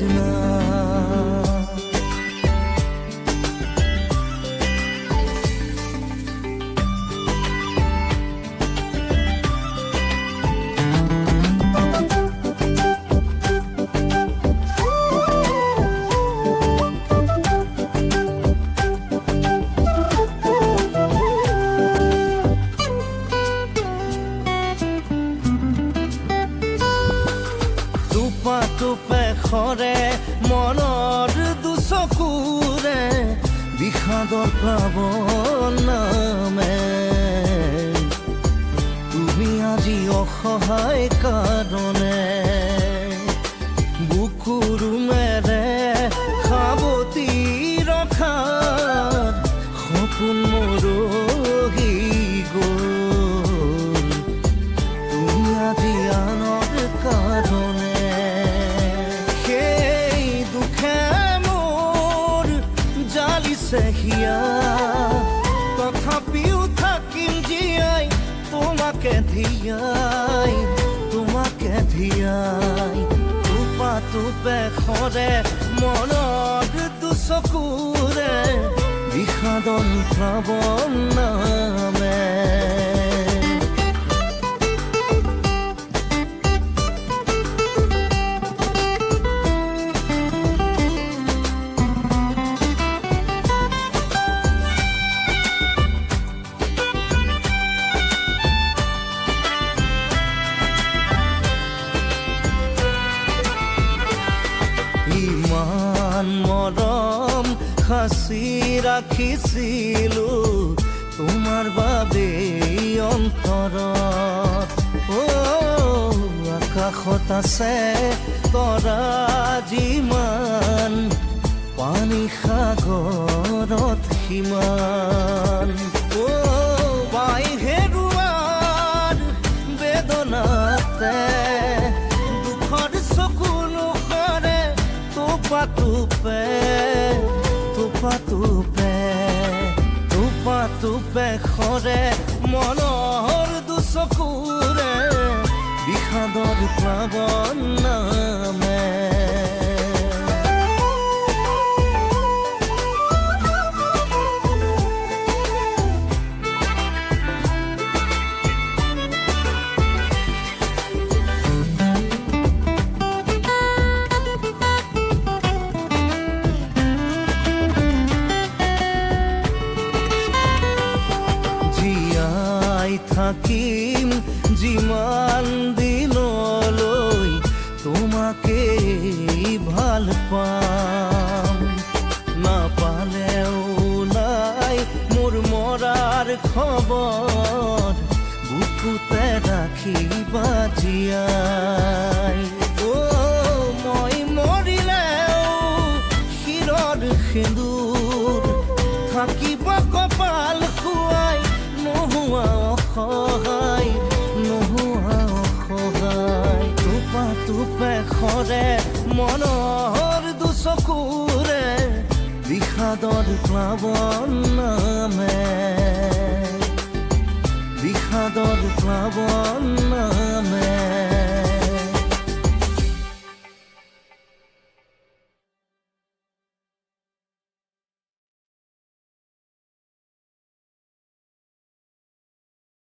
বেদনা। টোপে খৰে মনৰ দুচকুৰে বিষাদৰ প্লাৱন নামে। তুমি আজি অসহায় কাৰণে বুকুৰুমেৰে সাৱটি ৰখাৰ সপোন মৰহি গ'ল। তুমি আজি আনৰ কাৰণে হিয়া, তথাপিও থাকিম জীয়াই তোমাকে ধিয়াই, তোমাকে ধিয়াই। টোপা টোপে খৰে মনৰ দুচকুৰে বিষাদন প্লাৱন নামে। ইমান মৰম সাঁচি ৰাখিছিলো তোমাৰ বাবে অন্তৰত। আকাশত আছে তৰা যিমান, পানী সাগৰত সিমান। পাই হেৰুৱাৰ বেদনাতে দুখৰ চকু নোখৰে টোপা টোপে, টোপা টোপে, টোপা টোপে খৰে মনৰ দুচকুৰে বিষাদৰ প্লাৱন নামে। থাকিম যিমান দিনলৈ তোমাকে ভাল পাম। নাপালেও নাই মোৰ মৰাৰ খবৰ, বুকুতে ৰাখিবা জীয়াই। মই মৰিলেও শিৰৰ সেন্দুৰ থাকিব কপাল খুৱাই, নোহোৱা অসহায়, নোহোৱা অসহায়। টোপা টোপে খৰে মনৰ দুচকুৰে বিষাদৰ প্লাৱন নামে, বিষাদৰ প্লাৱন